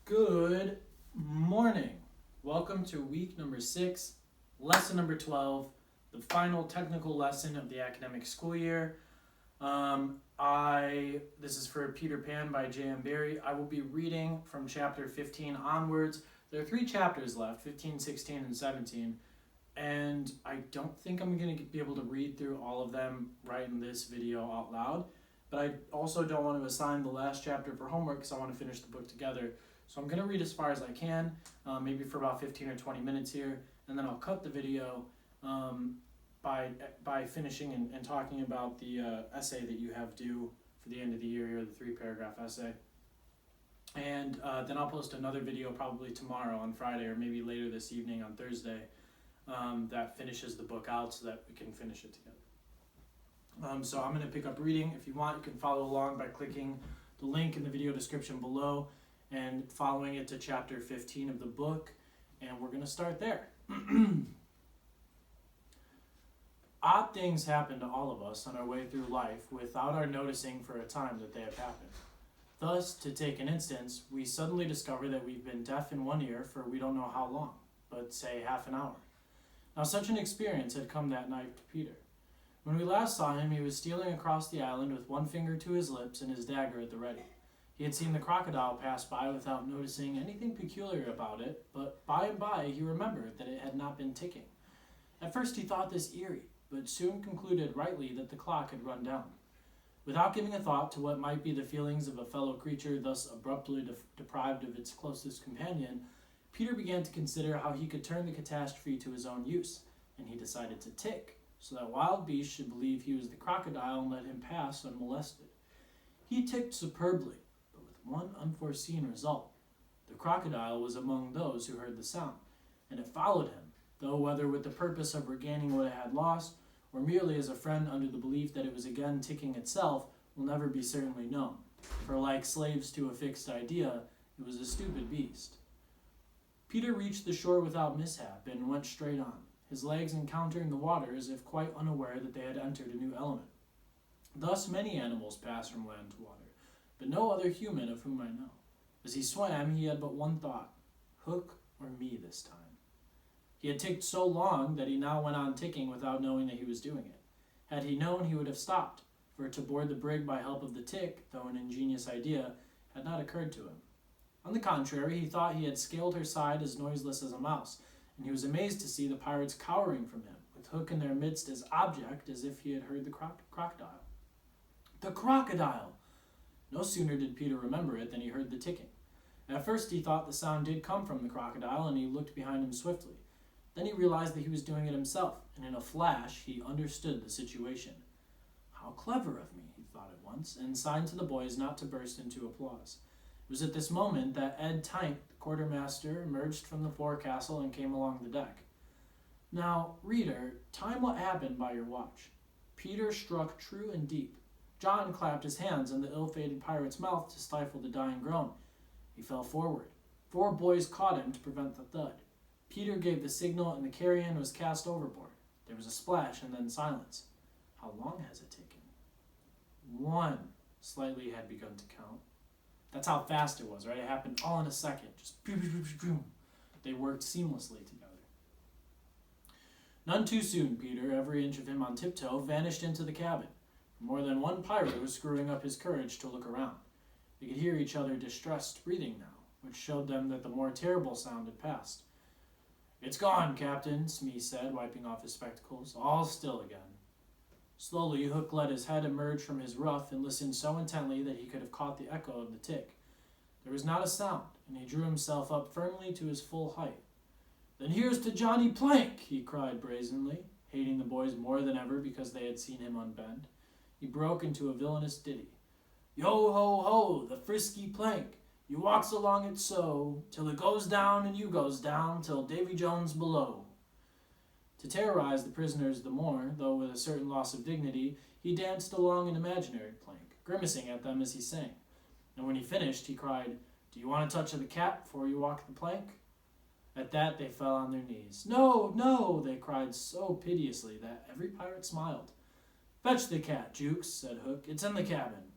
Good morning. Welcome to week number 6, lesson number 12, the final technical lesson of the academic school year. This is for Peter Pan by J.M. Barrie. I will be reading from chapter 15 onwards. There are 3 chapters left, 15, 16, and 17. And I don't think I'm going to be able to read through all of them right in this video out loud. But I also don't want to assign the last chapter for homework because I want to finish the book together. So I'm going to read as far as I can, maybe for about 15 or 20 minutes here, and then I'll cut the video by finishing and talking about the essay that you have due for the end of the year here, the 3-paragraph essay. And then I'll post another video probably tomorrow on Friday or maybe later this evening on Thursday that finishes the book out so that we can finish it together. So I'm going to pick up reading. If you want, you can follow along by clicking the link in the video description below and following it to chapter 15 of the book, and we're going to start there. Odd things happen to all of us on our way through life without our noticing for a time that they have happened. Thus, to take an instance, we suddenly discover that we've been deaf in one ear for we don't know how long, but say half an hour. Now, such an experience had come that night to Peter. When we last saw him, he was stealing across the island with one finger to his lips and his dagger at the ready. He had seen the crocodile pass by without noticing anything peculiar about it, but by and by he remembered that it had not been ticking. At first he thought this eerie, but soon concluded rightly that the clock had run down. Without giving a thought to what might be the feelings of a fellow creature thus abruptly deprived of its closest companion, Peter began to consider how he could turn the catastrophe to his own use, and he decided to tick, so that wild beasts should believe he was the crocodile and let him pass unmolested. He ticked superbly, one unforeseen result. The crocodile was among those who heard the sound, and it followed him, though whether with the purpose of regaining what it had lost, or merely as a friend under the belief that it was again ticking itself, will never be certainly known, for like slaves to a fixed idea, it was a stupid beast. Peter reached the shore without mishap, and went straight on, his legs encountering the water as if quite unaware that they had entered a new element. Thus many animals pass from land to water, but no other human of whom I know. As he swam, he had but one thought: Hook or me this time. He had ticked so long that he now went on ticking without knowing that he was doing it. Had he known, he would have stopped, for to board the brig by help of the tick, though an ingenious idea, had not occurred to him. On the contrary, he thought he had scaled her side as noiseless as a mouse, and he was amazed to see the pirates cowering from him, with Hook in their midst as object as if he had heard the crocodile. The crocodile! No sooner did Peter remember it than he heard the ticking. At first he thought the sound did come from the crocodile, and he looked behind him swiftly. Then he realized that he was doing it himself, and in a flash he understood the situation. How clever of me, he thought at once, and signed to the boys not to burst into applause. It was at this moment that Ed Tynt, the quartermaster, emerged from the forecastle and came along the deck. Now, reader, time what happened by your watch. Peter struck true and deep. John clapped his hands in the ill-fated pirate's mouth to stifle the dying groan. He fell forward. 4 boys caught him to prevent the thud. Peter gave the signal, and the carrion was cast overboard. There was a splash, and then silence. How long has it taken? 1. Slightly had begun to count. That's how fast it was, right? It happened all in a second. Just boom. They worked seamlessly together. None too soon, Peter, every inch of him on tiptoe, vanished into the cabin. More than one pirate was screwing up his courage to look around. They could hear each other distressed breathing now, which showed them that the more terrible sound had passed. It's gone, Captain, Smee said, wiping off his spectacles. All still again. Slowly, Hook let his head emerge from his ruff and listened so intently that he could have caught the echo of the tick. There was not a sound, and he drew himself up firmly to his full height. Then here's to Johnny Plank, he cried brazenly, hating the boys more than ever because they had seen him unbend. He broke into a villainous ditty. Yo ho ho, the frisky plank, you walks along it so, till it goes down and you goes down, till Davy Jones below. To terrorize the prisoners the more, though with a certain loss of dignity, he danced along an imaginary plank, grimacing at them as he sang. And when he finished, he cried, Do you want a touch of the cat before you walk the plank? At that they fell on their knees. No, no, they cried so piteously that every pirate smiled. Fetch the cat, Jukes, said Hook. It's in the cabin.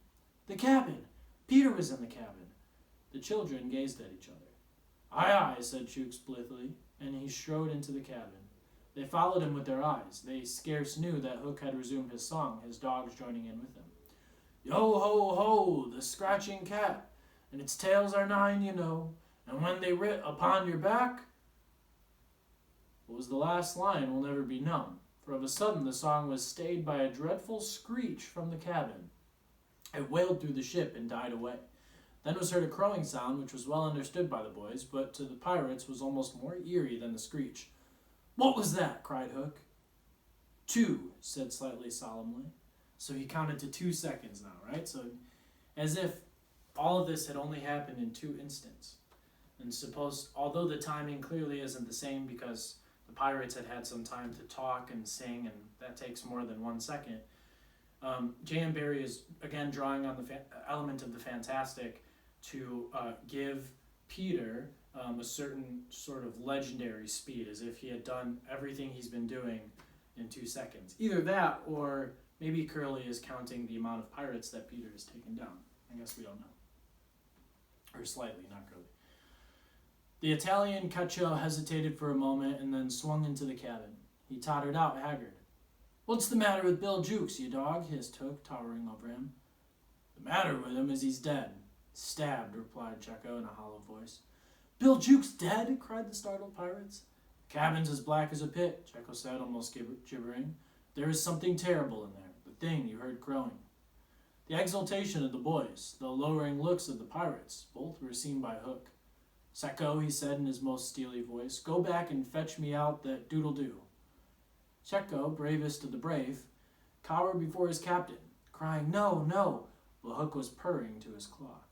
The cabin! Peter was in the cabin. The children gazed at each other. "Aye, aye," said Jukes blithely, and he strode into the cabin. They followed him with their eyes. They scarce knew that Hook had resumed his song, his dogs joining in with him. "Yo ho ho, the scratching cat, and its tails are 9, you know, and when they writ upon your back..." What was the last line will never be known, for of a sudden the song was stayed by a dreadful screech from the cabin. It wailed through the ship and died away. Then was heard a crowing sound which was well understood by the boys, but to the pirates was almost more eerie than the screech. "What was that?" cried Hook. "2," said Slightly solemnly. So he counted to 2 seconds now, right? So as if all of this had only happened in 2 instants. And suppose, although the timing clearly isn't the same because the pirates had some time to talk and sing, and that takes more than 1 second, J.M. Barrie is again drawing on the element of the fantastic to give Peter a certain sort of legendary speed, as if he had done everything he's been doing in 2 seconds. Either that, or maybe Curly is counting the amount of pirates that Peter has taken down. I guess we don't know. Or Slightly, not Curly. The Italian Caccio hesitated for a moment and then swung into the cabin. He tottered out, haggard. "What's the matter with Bill Jukes, you dog?" hissed Hook, towering over him. "The matter with him is he's dead." "Stabbed," replied Jekko in a hollow voice. "Bill Jukes dead?" cried the startled pirates. "The cabin's as black as a pit," Jekko said, almost gibbering. "There is something terrible in there, the thing you heard crowing." The exultation of the boys, the lowering looks of the pirates, both were seen by Hook. "Secco," he said in his most steely voice, "go back and fetch me out that doodle-doo." Cecco, bravest of the brave, cowered before his captain, crying, "No, no," while Hook was purring to his claw.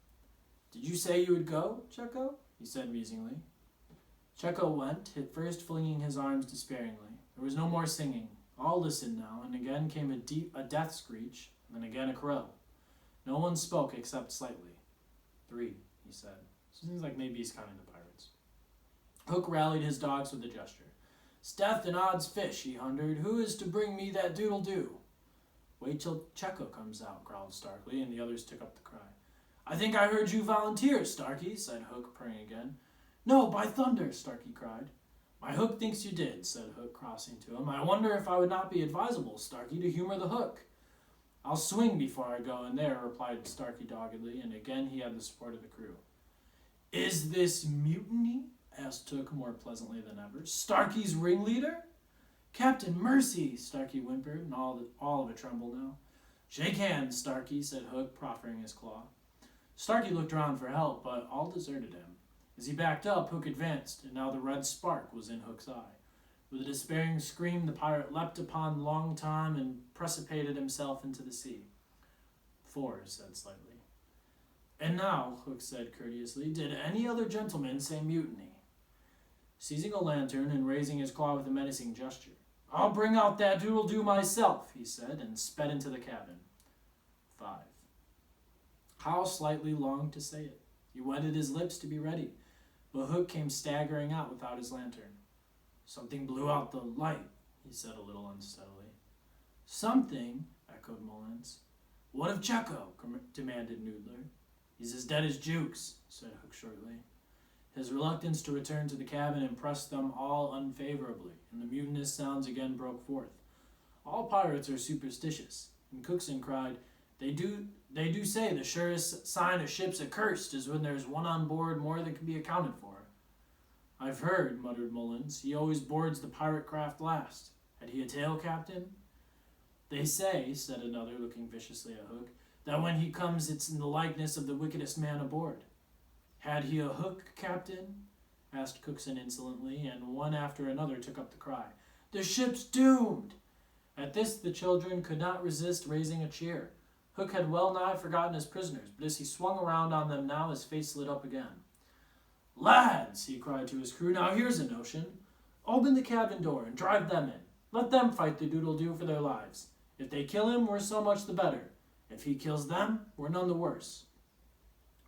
"Did you say you would go, Cecco?" he said musingly. Cecco went, at first flinging his arms despairingly. There was no more singing. All listened now, and again came a death screech, and then again a crow. No one spoke except Slightly. 3, he said. So it seems like maybe he's counting the pirates. Hook rallied his dogs with a gesture. "'Sdeath and odds fish," he thundered. "Who is to bring me that doodle-doo?" "Wait till Cecco comes out," growled Starkey, and the others took up the cry. "I think I heard you volunteer, Starkey," said Hook, purring again. "No, by thunder," Starkey cried. "My Hook thinks you did," said Hook, crossing to him. "I wonder if I would not be advisable, Starkey, to humor the Hook." "I'll swing before I go in there," replied Starkey doggedly, and again he had the support of the crew. "Is this mutiny?" asked Hook more pleasantly than ever. "Starkey's ringleader?" "Captain, mercy!" Starkey whimpered, and all of a tremble now. "Shake hands, Starkey," said Hook, proffering his claw. Starkey looked around for help, but all deserted him. As he backed up, Hook advanced, and now the red spark was in Hook's eye. With a despairing scream, the pirate leapt upon Long Tom and precipitated himself into the sea. 4, said Slightly. "And now," Hook said courteously, "did any other gentleman say mutiny?" Seizing a lantern and raising his claw with a menacing gesture. "I'll bring out that doodle-doo myself," he said, and sped into the cabin. 5. How Slightly longed to say it. He wetted his lips to be ready, but Hook came staggering out without his lantern. "Something blew out the light," he said a little unsteadily. "Something?" echoed Mullins. "What of Cecco?" demanded Noodler. "He's as dead as Jukes," said Hook shortly. His reluctance to return to the cabin impressed them all unfavorably, and the mutinous sounds again broke forth. All pirates are superstitious, and Cookson cried, They do say the surest sign a ship's accursed is when there's one on board more than can be accounted for." "I've heard," muttered Mullins, "he always boards the pirate craft last. Had he a tail, Captain?" "They say," said another, looking viciously at Hook, "that when he comes it's in the likeness of the wickedest man aboard." "Had he a hook, Captain?" asked Cookson insolently, and one after another took up the cry, "The ship's doomed!" At this the children could not resist raising a cheer. Hook had well nigh forgotten his prisoners, but as he swung around on them now his face lit up again. "Lads," he cried to his crew, "now here's a notion. Open the cabin door and drive them in. Let them fight the doodle-doo for their lives. If they kill him, we're so much the better. If he kills them, we're none the worse."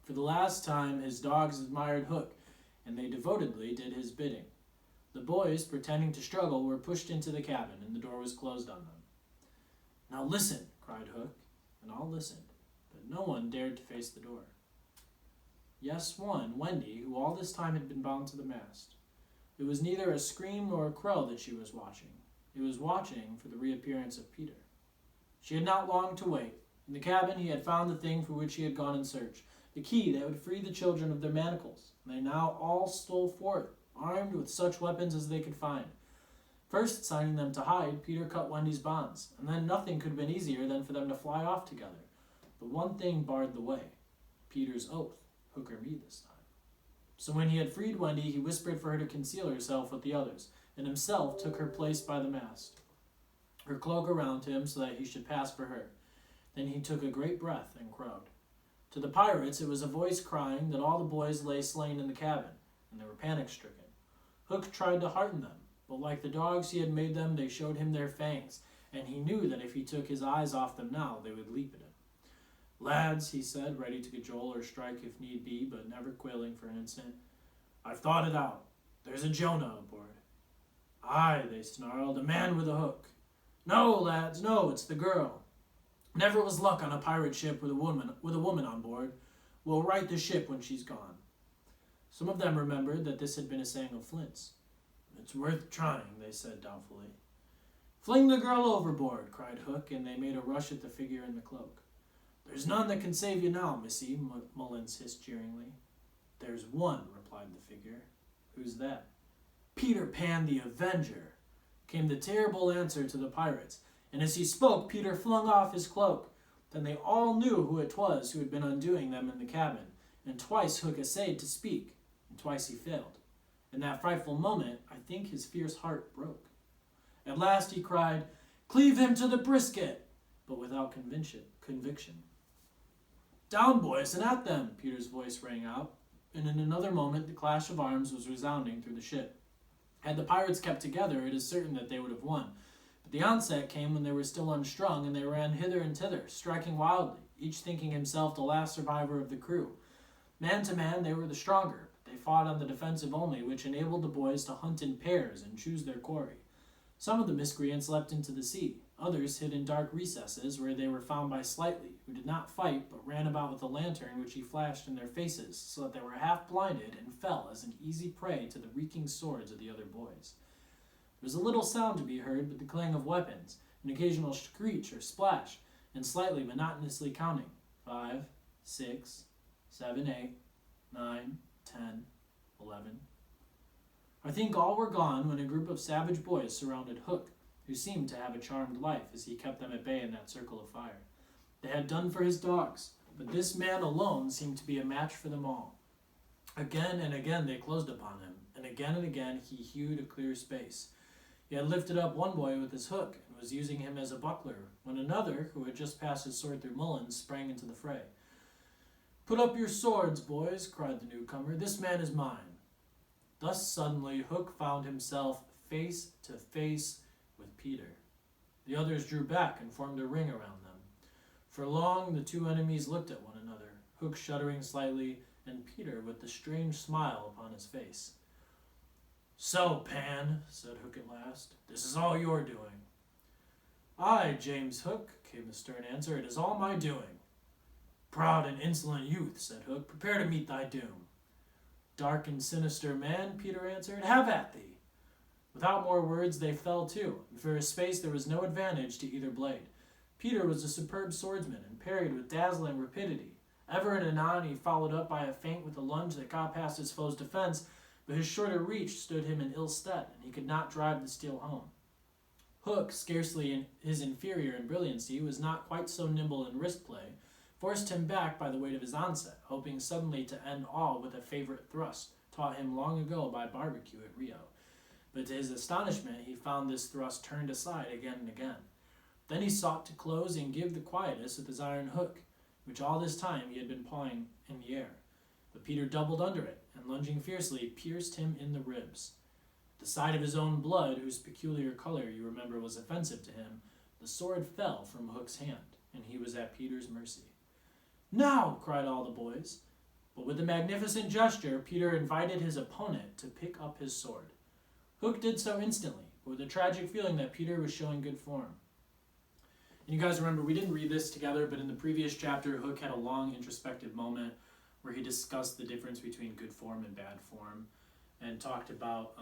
For the last time, his dogs admired Hook, and they devotedly did his bidding. The boys, pretending to struggle, were pushed into the cabin, and the door was closed on them. "Now listen," cried Hook, and all listened, but no one dared to face the door. Yes, one, Wendy, who all this time had been bound to the mast. It was neither a scream nor a crow that she was watching. It was watching for the reappearance of Peter. She had not long to wait. In the cabin he had found the thing for which he had gone in search, the key that would free the children of their manacles. They now all stole forth, armed with such weapons as they could find. First signing them to hide, Peter cut Wendy's bonds, and then nothing could have been easier than for them to fly off together. But one thing barred the way: Peter's oath, hook or me this time. So when he had freed Wendy, he whispered for her to conceal herself with the others, and himself took her place by the mast, her cloak around him so that he should pass for her. Then he took a great breath and crowed. To the pirates it was a voice crying that all the boys lay slain in the cabin, and they were panic-stricken. Hook tried to hearten them, but like the dogs he had made them, they showed him their fangs, and he knew that if he took his eyes off them now, they would leap at him. "Lads," he said, ready to cajole or strike if need be, but never quailing for an instant, "I've thought it out. There's a Jonah aboard." "Aye," they snarled, "a man with a hook." "No, lads, no, it's the girl. Never was luck on a pirate ship with a woman on board. We'll right the ship when she's gone." Some of them remembered that this had been a saying of Flint's. "It's worth trying," they said doubtfully. "Fling the girl overboard," cried Hook, and they made a rush at the figure in the cloak. "There's none that can save you now, missy," Mullins hissed jeeringly. "There's one," replied the figure. "Who's that?" "Peter Pan the Avenger," came the terrible answer to the pirates, and as he spoke, Peter flung off his cloak. Then they all knew who it was who had been undoing them in the cabin, and twice Hook essayed to speak, and twice he failed. In that frightful moment, I think his fierce heart broke. At last he cried, "Cleave him to the brisket," but without conviction. "Down, boys, and at them!" Peter's voice rang out, and in another moment the clash of arms was resounding through the ship. Had the pirates kept together, it is certain that they would have won. But the onset came when they were still unstrung, and they ran hither and thither, striking wildly, each thinking himself the last survivor of the crew. Man to man, they were the stronger, but they fought on the defensive only, which enabled the boys to hunt in pairs and choose their quarry. Some of the miscreants leapt into the sea. Others hid in dark recesses, where they were found by Slightly, who did not fight, but ran about with a lantern which he flashed in their faces, so that they were half blinded and fell as an easy prey to the reeking swords of the other boys. There was a little sound to be heard but the clang of weapons, an occasional screech or splash, and Slightly monotonously counting 5, 6, 7, 8, 9, 10, 11. I think all were gone when a group of savage boys surrounded Hook, who seemed to have a charmed life as he kept them at bay in that circle of fire. They had done for his dogs, but this man alone seemed to be a match for them all. Again and again they closed upon him, and again he hewed a clear space. He had lifted up one boy with his hook and was using him as a buckler, when another, who had just passed his sword through Mullins, sprang into the fray. "Put up your swords, boys," cried the newcomer. "This man is mine." Thus suddenly Hook found himself face to face with Peter. The others drew back and formed a ring around them. For long the two enemies looked at one another, Hook shuddering slightly, and Peter with the strange smile upon his face. "So, Pan," said Hook at last, "this is all your doing." "Aye, James Hook," came the stern answer, "it is all my doing." "Proud and insolent youth," said Hook, "prepare to meet thy doom." "Dark and sinister man," Peter answered, "have at thee." Without more words they fell to, and for a space there was no advantage to either blade. Peter was a superb swordsman, and parried with dazzling rapidity. Ever and anon he followed up by a feint with a lunge that got past his foe's defense, but his shorter reach stood him in ill stead, and he could not drive the steel home. Hook, scarcely his inferior in brilliancy, was not quite so nimble in wrist play, forced him back by the weight of his onset, hoping suddenly to end all with a favorite thrust, taught him long ago by Barbecue at Rio. But to his astonishment, he found this thrust turned aside again and again. Then he sought to close and give the quietus with his iron hook, which all this time he had been pawing in the air. But Peter doubled under it, and lunging fiercely, pierced him in the ribs. The sight of his own blood, whose peculiar color you remember was offensive to him, the sword fell from Hook's hand, and he was at Peter's mercy. "Now!" cried all the boys. But with a magnificent gesture, Peter invited his opponent to pick up his sword. Hook did so instantly, but with a tragic feeling that Peter was showing good form. And you guys remember, we didn't read this together, but in the previous chapter, Hook had a long introspective moment where he discussed the difference between good form and bad form, and talked about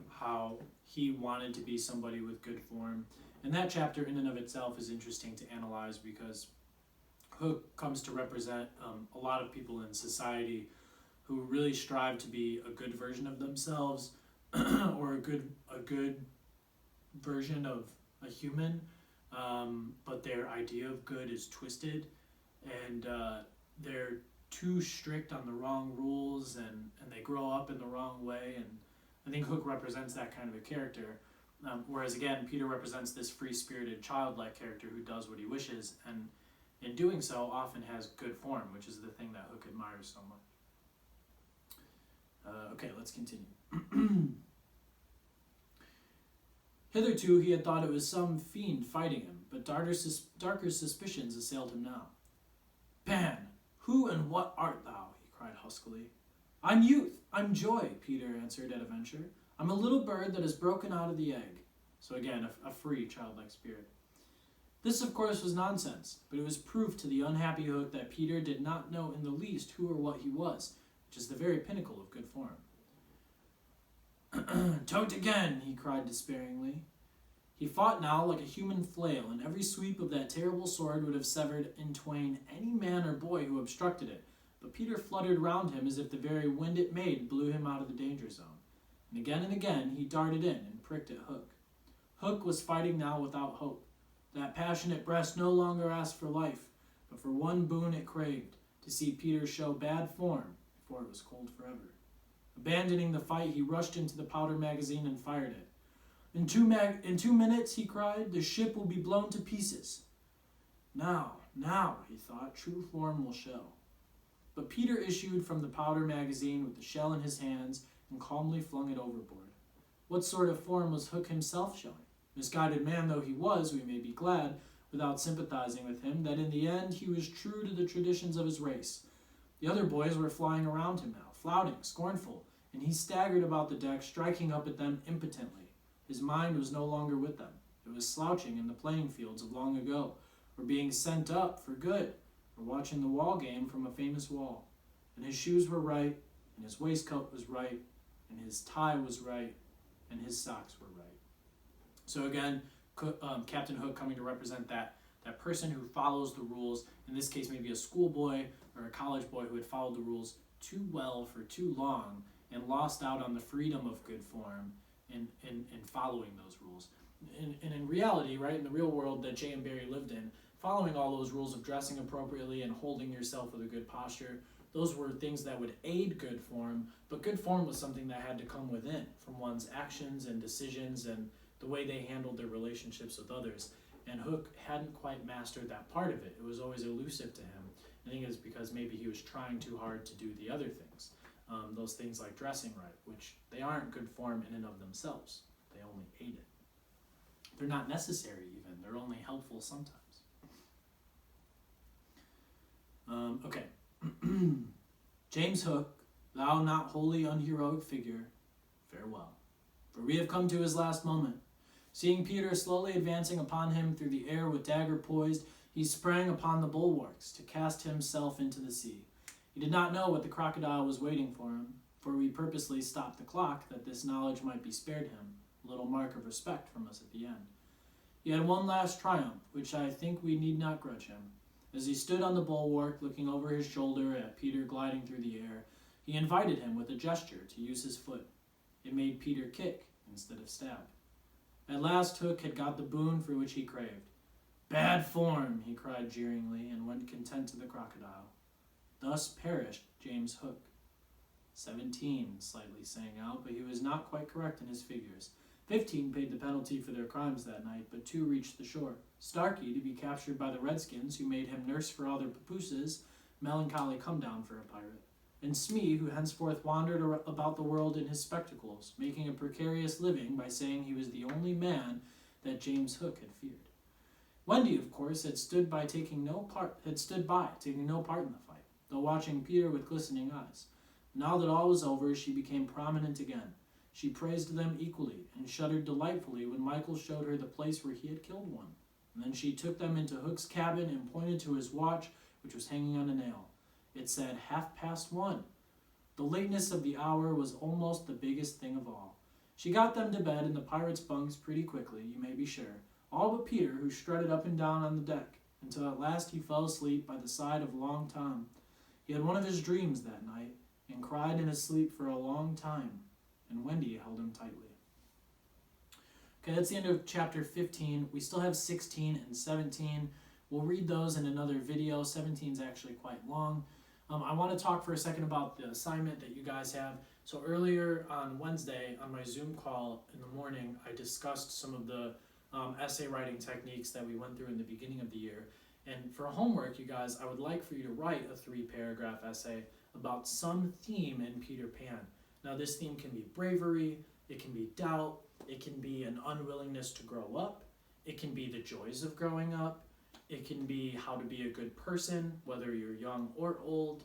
how he wanted to be somebody with good form. And that chapter in and of itself is interesting to analyze because Hook comes to represent a lot of people in society who really strive to be a good version of themselves or a good version of a human, but their idea of good is twisted, and they're too strict on the wrong rules, and they grow up in the wrong way. And I think Hook represents that kind of a character, whereas again Peter represents this free-spirited, childlike character who does what he wishes, and in doing so often has good form, which is the thing that Hook admires so much. Okay, let's continue. Hitherto he had thought it was some fiend fighting him, but darker suspicions assailed him now. Pan, who and what art thou? He cried huskily. I'm youth, I'm joy, Peter answered at a venture. I'm a little bird that has broken out of the egg. So again, a free, childlike spirit. This, of course, was nonsense, but it was proof to the unhappy Hook that Peter did not know in the least who or what he was, which is the very pinnacle of good form. Tote again, he cried despairingly. He fought now like a human flail, and every sweep of that terrible sword would have severed in twain any man or boy who obstructed it, but Peter fluttered round him as if the very wind it made blew him out of the danger zone. And again he darted in and pricked at Hook. Hook was fighting now without hope. That passionate breast no longer asked for life, but for one boon it craved, to see Peter show bad form before it was cold forever. Abandoning the fight, he rushed into the powder magazine and fired it. In 2 minutes, he cried, the ship will be blown to pieces. Now, he thought, true form will show. But Peter issued from the powder magazine with the shell in his hands and calmly flung it overboard. What sort of form was Hook himself showing? Misguided man though he was, we may be glad, without sympathizing with him, that in the end he was true to the traditions of his race. The other boys were flying around him now, flouting, scornful, and he staggered about the deck, striking up at them impotently. His mind was no longer with them. It was slouching in the playing fields of long ago, or being sent up for good, or watching the wall game from a famous wall. And his shoes were right, and his waistcoat was right, and his tie was right, and his socks were right. So again, Captain Hook coming to represent that person who follows the rules, in this case maybe a schoolboy or a college boy who had followed the rules too well for too long and lost out on the freedom of good form in following those rules. And in reality, right, in the real world that Jay and Barrie lived in, following all those rules of dressing appropriately and holding yourself with a good posture, those were things that would aid good form, but good form was something that had to come within, from one's actions and decisions and the way they handled their relationships with others. And Hook hadn't quite mastered that part of it. It was always elusive to him. I think it's because maybe he was trying too hard to do the other things. Those things like dressing right, which they aren't good form in and of themselves. They only aid it. They're not necessary even. They're only helpful sometimes. Okay. James Hook, thou not wholly unheroic figure, farewell. For we have come to his last moment. Seeing Peter slowly advancing upon him through the air with dagger poised, he sprang upon the bulwarks to cast himself into the sea. He did not know what the crocodile was waiting for him, for we purposely stopped the clock that this knowledge might be spared him, a little mark of respect from us at the end. He had one last triumph, which I think we need not grudge him. As he stood on the bulwark, looking over his shoulder at Peter gliding through the air, he invited him with a gesture to use his foot. It made Peter kick instead of stab. At last Hook had got the boon for which he craved. Bad form, he cried jeeringly, and went content to the crocodile. Thus perished James Hook. 17, slightly sang out, but he was not quite correct in his figures. 15 paid the penalty for their crimes that night, but 2 reached the shore. Starkey, to be captured by the Redskins, who made him nurse for all their papooses, melancholy come down for a pirate. And Smee, who henceforth wandered about the world in his spectacles, making a precarious living by saying he was the only man that James Hook had feared. Wendy, of course, had stood by taking no part in the fight, though watching Peter with glistening eyes. Now that all was over, she became prominent again. She praised them equally, and shuddered delightfully when Michael showed her the place where he had killed one. And then she took them into Hook's cabin and pointed to his watch, which was hanging on a nail. It said 1:30. The lateness of the hour was almost the biggest thing of all. She got them to bed in the pirates' bunks pretty quickly, you may be sure, all but Peter, who strutted up and down on the deck, until at last he fell asleep by the side of Long Tom. He had one of his dreams that night, and cried in his sleep for a long time, and Wendy held him tightly. Okay, that's the end of chapter 15. We still have 16 and 17. We'll read those in another video. 17 is actually quite long. I want to talk for a second about the assignment that you guys have. So earlier on Wednesday, on my Zoom call in the morning, I discussed some of the essay writing techniques that we went through in the beginning of the year. And for homework, you guys, I would like for you to write a 3-paragraph essay about some theme in Peter Pan. Now, this theme can be bravery, it can be doubt, it can be an unwillingness to grow up, it can be the joys of growing up, it can be how to be a good person, whether you're young or old.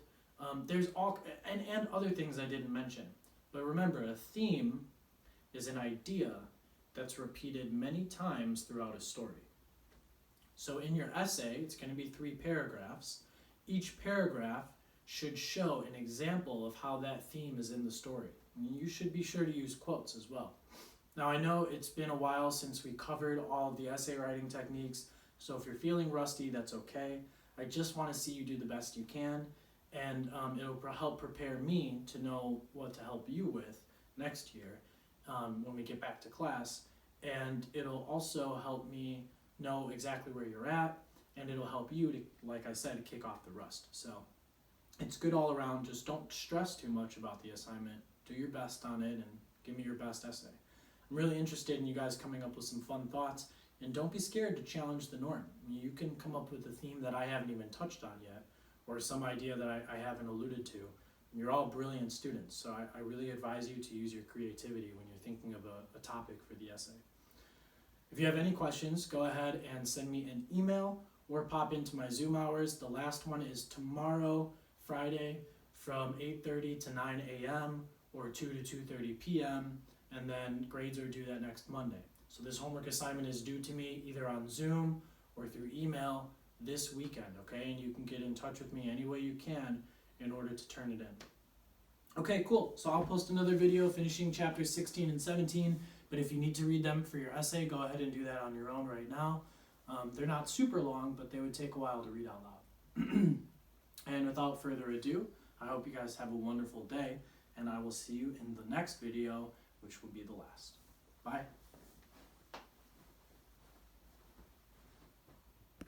There's all, and other things I didn't mention. But remember, a theme is an idea that's repeated many times throughout a story. So in your essay, it's going to be 3 paragraphs. Each paragraph should show an example of how that theme is in the story. And you should be sure to use quotes as well. Now, I know it's been a while since we covered all of the essay writing techniques, so if you're feeling rusty, that's okay. I just want to see you do the best you can, and it'll help prepare me to know what to help you with next year when we get back to class, and it'll also help me know exactly where you're at, and it'll help you to, like I said, kick off the rust. So it's good all around. Just don't stress too much about the assignment. Do your best on it and give me your best essay. I'm really interested in you guys coming up with some fun thoughts, and don't be scared to challenge the norm. You can come up with a theme that I haven't even touched on yet, or some idea that I haven't alluded to. You're all brilliant students, so I really advise you to use your creativity when you're thinking of a topic for the essay. If you have any questions, go ahead and send me an email or pop into my Zoom hours. The last one is tomorrow, Friday, from 8:30 to 9 a.m. or 2 to 2:30 p.m., and then grades are due that next Monday. So this homework assignment is due to me either on Zoom or through email this weekend, okay? And you can get in touch with me any way you can in order to turn it in. Okay, cool. So I'll post another video finishing chapters 16 and 17, but if you need to read them for your essay, go ahead and do that on your own right now. They're not super long, but they would take a while to read out loud. And without further ado, I hope you guys have a wonderful day, and I will see you in the next video, which will be the last. Bye.